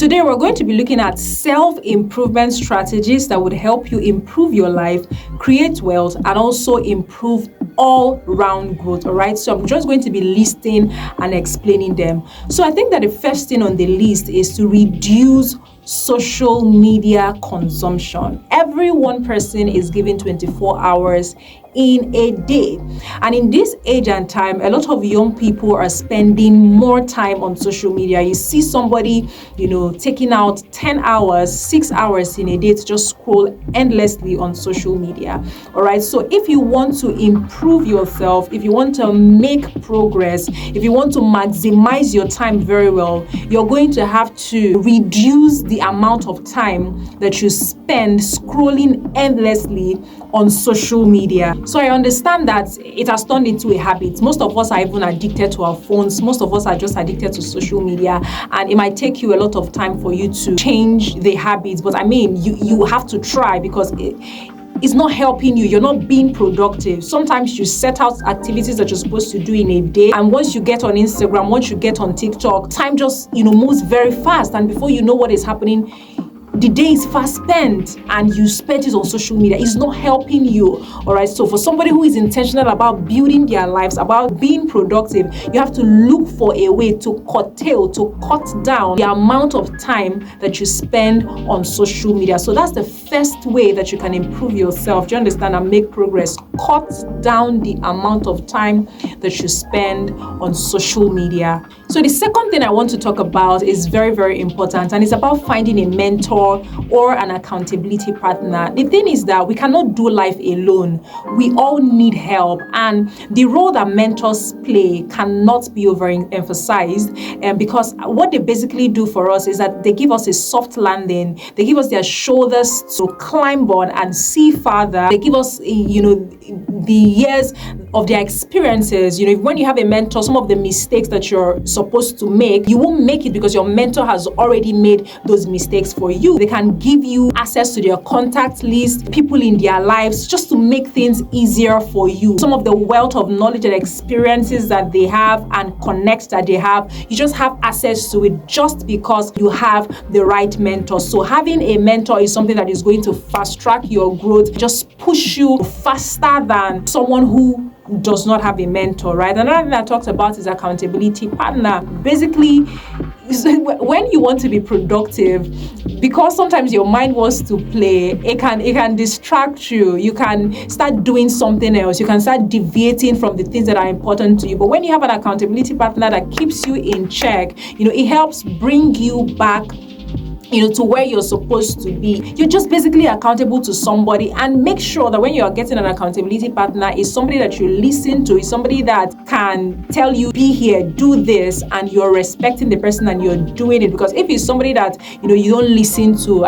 Today, we're going to be looking at self-improvement strategies that would help you improve your life, create wealth, and also improve all-round growth, all right? So I'm just going to be listing and explaining them. So I think that the first thing on the list is to reduce social media consumption. Every one person is given 24 hours in a day. And in this age and time, a lot of young people are spending more time on social media. You see somebody, taking out 10 hours, 6 hours in a day to just scroll endlessly on social media. All right. So if you want to improve yourself, if you want to make progress, if you want to maximize your time very well, you're going to have to reduce the amount of time that you spend scrolling endlessly on social media. So I understand that it has turned into a habit. Most of us are even addicted to our phones. Most of us are just addicted to social media. And it might take you a lot of time for you to change the habits. But I mean, you have to try because it's not helping you. You're not being productive. Sometimes you set out activities that you're supposed to do in a day. And once you get on Instagram, once you get on TikTok, time just, moves very fast. And before you know what is happening, the day is fast spent and you spent it on social media. It's not helping you. All right. So for somebody who is intentional about building their lives, about being productive, you have to look for a way to cut down the amount of time that you spend on social media. So that's the first way that you can improve yourself. Do you understand? And make progress. Cut down the amount of time that you spend on social media. So the second thing I want to talk about is very, very important, and it's about finding a mentor or an accountability partner. The thing is that we cannot do life alone. We all need help, and the role that mentors play cannot be overemphasized, because what they basically do for us is that they give us a soft landing. They give us their shoulders to climb on and see farther. They give us, the years of their experiences. When you have a mentor, some of the mistakes that you're supposed to make, you won't make it because your mentor has already made those mistakes for you. They can give you access to their contact list, people in their lives, just to make things easier for you. Some of the wealth of knowledge and experiences that they have and connects that they have, you just have access to it just because you have the right mentor. So having a mentor is something that is going to fast track your growth, just push you faster than someone who does not have a mentor, right? Another thing I talked about is accountability partner. Basically, when you want to be productive, because sometimes your mind wants to play, it can distract you. You can start doing something else. You can start deviating from the things that are important to you. But when you have an accountability partner that keeps you in check, it helps bring you back to where you're supposed to be. You're just basically accountable to somebody, and make sure that when you're getting an accountability partner, is somebody that you listen to, is somebody that can tell you, be here, do this, and you're respecting the person and you're doing it. Because if it's somebody that, you don't listen to,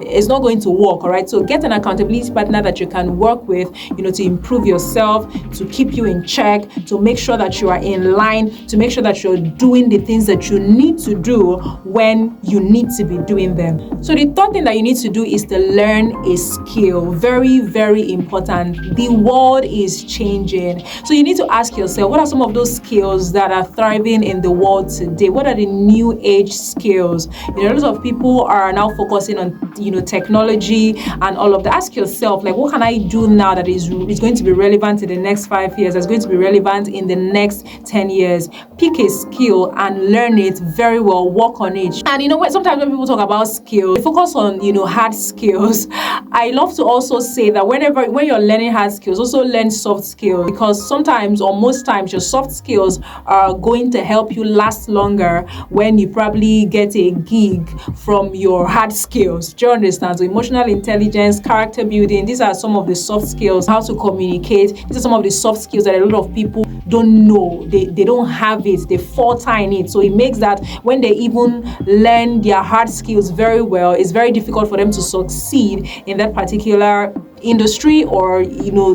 it's not going to work, all right? So get an accountability partner that you can work with, to improve yourself, to keep you in check, to make sure that you are in line, to make sure that you're doing the things that you need to do when you need to be doing them. So the third thing that you need to do is to learn a skill. Very, very important. The world is changing. So you need to ask yourself, what are some of those skills that are thriving in the world today? What are the new age skills? A lot of people are now focusing on, technology and all of that. Ask yourself, what can I do now that is going to be relevant in the next 5 years, that's going to be relevant in the next 10 years? Pick a skill and learn it very well, work on it. And sometimes when people talk about skills, they focus on, hard skills. I love to also say that when you're learning hard skills, also learn soft skills, because sometimes or most times your soft skills are going to help you last longer when you probably get a gig from your hard skills. Do you understand? So emotional intelligence, character building, these are some of the soft skills. How to communicate, these are some of the soft skills that a lot of people don't know. They don't have it. They falter in it. So it makes that when they even learn their hard skills very well, it's very difficult for them to succeed in that particular industry or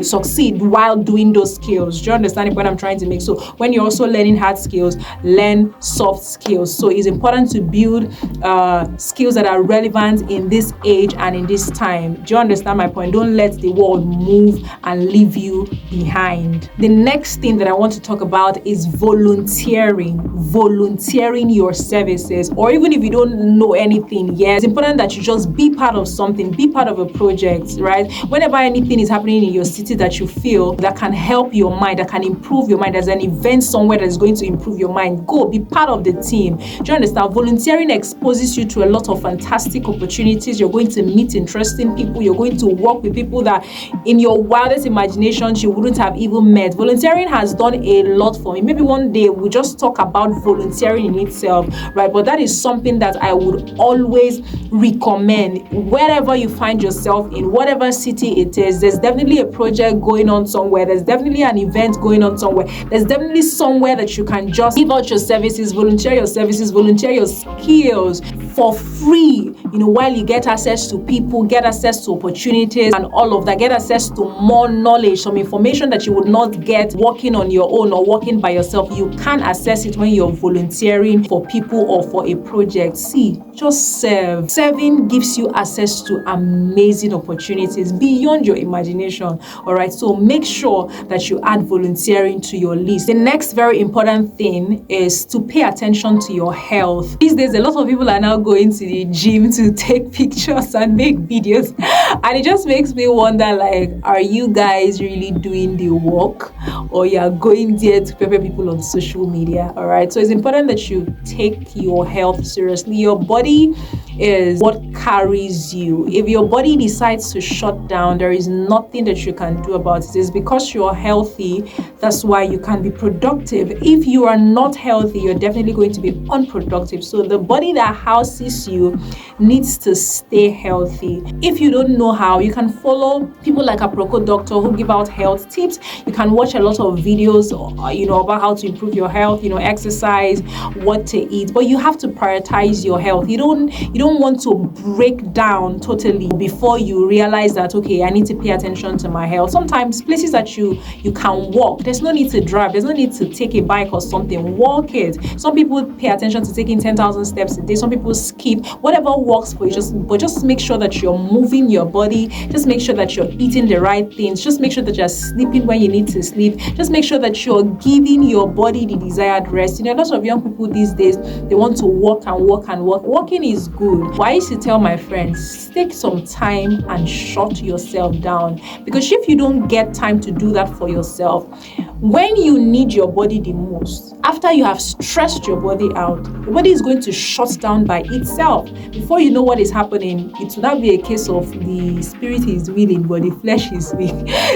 succeed while doing those skills. Do you understand what I'm trying to make? So when you're also learning hard skills, learn soft skills. So it's important to build skills that are relevant in this age and in this time. Do you understand my point? Don't let the world move and leave you behind. The next thing that I want to talk about is volunteering your services, or even if you don't know anything yet, it's important that you just be part of something, be part of a project, right? Whenever anything is happening in your city that you feel that can help your mind, that can improve your mind, there's an event somewhere that is going to improve your mind, go be part of the team. Do you understand? Volunteering exposes you to a lot of fantastic opportunities. You're going to meet interesting people. You're going to work with people that in your wildest imaginations you wouldn't have even met. Volunteering has done a lot for me. Maybe one day we'll just talk about volunteering in itself, right? But that is something that I would always recommend. Wherever you find yourself in, whatever city it is, there's definitely a project going on somewhere. There's definitely an event going on somewhere. There's definitely somewhere that you can just give out your services, volunteer your skills for free, while you get access to people, get access to opportunities and all of that, get access to more knowledge, some information that you would not get working on your own or working by yourself. You can access it when you're volunteering for people or for a project. See, just serve. Serving gives you access to amazing opportunities beyond your imagination. All right, so make sure that you add volunteering to your list. The next very important thing is to pay attention to your health. These days, a lot of people are now going to the gym to take pictures and make videos, and it just makes me wonder, like, are you guys really doing the work, or you are going there to prepare people on social media? All right, so it's important that you take your health seriously. Your body is what carries you. If your body decides to shut down, there is nothing that you can do about it. It's because you're healthy, that's why you can be productive. If you are not healthy, you're definitely going to be unproductive. So the body that houses you needs to stay healthy. If you don't know how, you can follow people like Aproko Doctor who give out health tips. You can watch a lot of videos, about how to improve your health, exercise, what to eat, but you have to prioritize your health. You don't want to break down totally before you realize that, okay, I need to pay attention to my health. Sometimes places that you can walk, there's no need to drive, there's no need to take a bike or something. Walk it. Some people pay attention to taking 10,000 steps a day. Some people skip. Whatever works for you, just make sure that you're moving your body. Just make sure that you're eating the right things. Just make sure that you're sleeping when you need to sleep. Just make sure that you're giving your body the desired rest. Lots of young people these days, they want to walk and walk and walk. Walking is good. But I used to tell my friends, take some time and shut yourself down. Because if you don't get time to do that for yourself, when you need your body the most, after you have stressed your body out, the body is going to shut down by itself. Before you know what is happening, it will not be a case of the spirit is willing, but the flesh is weak.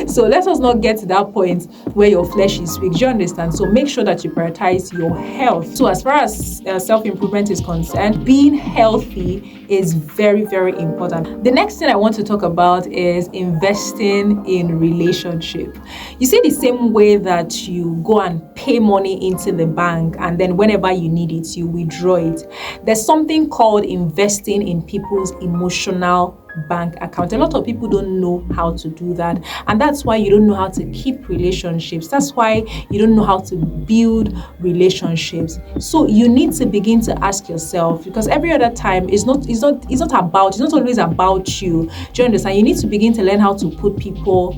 So let us not get to that point where your flesh is weak. Do you understand? So make sure that you prioritize your health. So as far as self-improvement is concerned, being healthy is very, very important. The next thing I want to talk about is investing in relationship. You see, the same way that you go and pay money into the bank and then whenever you need it, you withdraw it. There's something called investing in people's emotional bank account. A lot of people don't know how to do that, and that's why you don't know how to keep relationships. That's why you don't know how to build relationships. So you need to begin to ask yourself, because every other time it's not always about you. Do you understand? You need to begin to learn how to put people,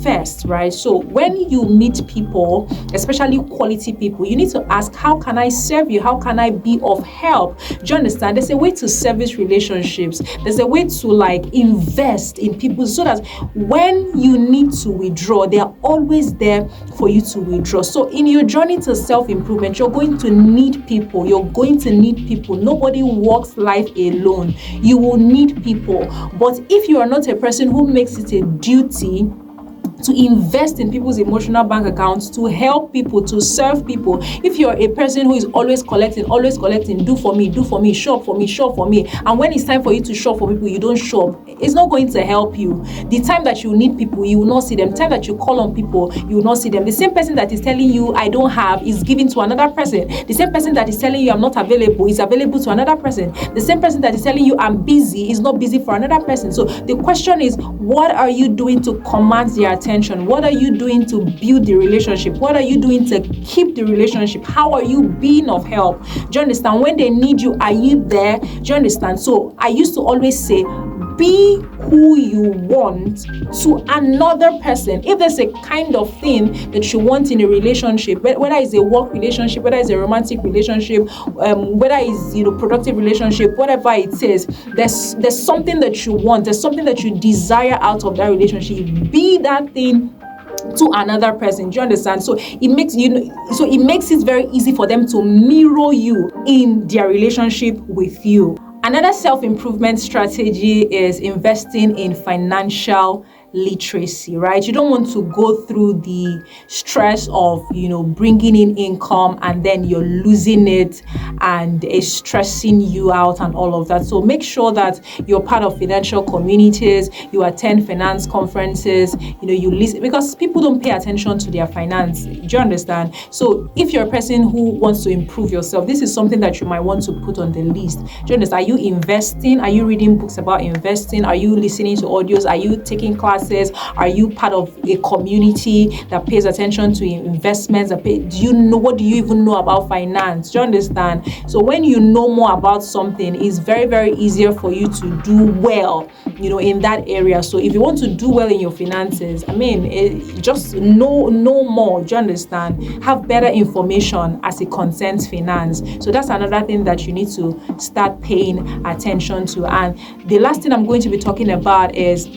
first, right? So when you meet people, especially quality people, you need to ask, how can I serve you? How can I be of help? Do you understand? There's a way to service relationships. There's a way to invest in people so that when you need to withdraw, they are always there for you to withdraw. So in your journey to self-improvement, you're going to need people. Nobody walks life alone. You will need people. But if you are not a person who makes it a duty to invest in people's emotional bank accounts, to help people, to serve people. If you're a person who is always collecting, do for me, shop for me, and when it's time for you to shop for people, you don't shop, it's not going to help you. The time that you need people, you will not see them. The time that you call on people, you will not see them. The same person that is telling you, I don't have, is giving to another person. The same person that is telling you, I'm not available, is available to another person. The same person that is telling you, I'm busy, is not busy for another person. So the question is, what are you doing to command their attention? What are you doing to build the relationship? What are you doing to keep the relationship? How are you being of help? Do you understand? When they need you, are you there? Do you understand? So I used to always say, be who you want to another person. If there's a kind of thing that you want in a relationship, whether it's a work relationship, whether it's a romantic relationship, whether it's productive relationship, whatever it is, there's something that you want, there's something that you desire out of that relationship. Be that thing to another person. Do you understand? So it makes it very easy for them to mirror you in their relationship with you. Another self-improvement strategy is investing in financial literacy, right? You don't want to go through the stress of, bringing in income and then you're losing it and it's stressing you out and all of that. So make sure that you're part of financial communities, you attend finance conferences, you listen, because people don't pay attention to their finance. Do you understand? So if you're a person who wants to improve yourself, this is something that you might want to put on the list. Do you understand? Are you investing? Are you reading books about investing? Are you listening to audios? Are you taking classes? Are you part of a community that pays attention to investments? What do you even know about finance? Do you understand? So when you know more about something, it's very, very easier for you to do well, in that area. So if you want to do well in your finances, just know more. Do you understand? Have better information as it concerns finance. So that's another thing that you need to start paying attention to. And the last thing I'm going to be talking about is,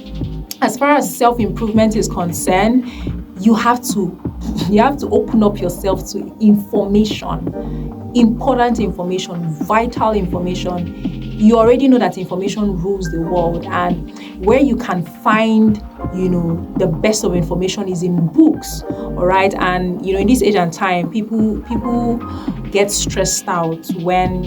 as far as self-improvement is concerned, you have to open up yourself to information, important information, vital information. You already know that information rules the world, and where you can find, the best of information is in books, all right? And, in this age and time, people get stressed out when,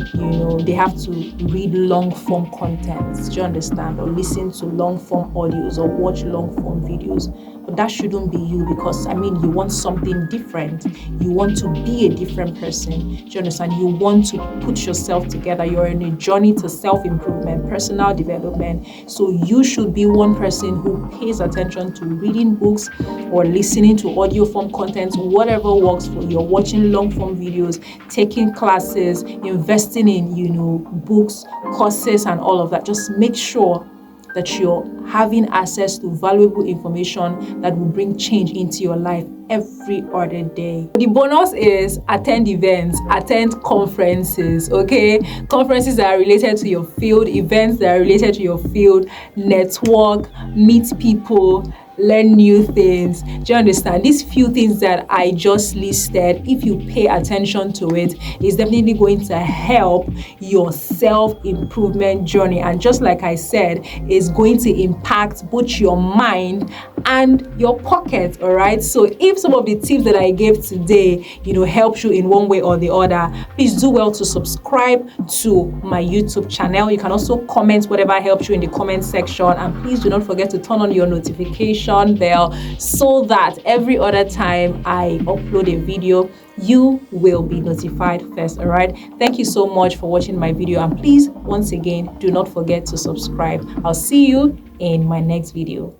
they have to read long-form content, do you understand? Or listen to long-form audios or watch long-form videos. But that shouldn't be you, because, you want something different. You want to be a different person. Do you understand? You want to put yourself together. You're in a journey to self-improvement, personal development. So you should be one person who pays attention to reading books or listening to audio form content, whatever works for you. Watching long-form videos, taking classes, investing in, books, courses, and all of that. Just make sure that you're having access to valuable information that will bring change into your life every other day. The bonus is attend events, attend conferences, okay? Conferences that are related to your field, events that are related to your field, network, meet people, learn new things. Do you understand? These few things that I just listed, if you pay attention to it, is definitely going to help your self-improvement journey. And just like I said, it's going to impact both your mind and your pocket, all right? So if some of the tips that I gave today, helps you in one way or the other, please do well to subscribe to my YouTube channel. You can also comment whatever helps you in the comment section, and please do not forget to turn on your notification bell so that every other time I upload a video, you will be notified first. All right, thank you so much for watching my video, and please, once again, do not forget to subscribe. I'll see you in my next video.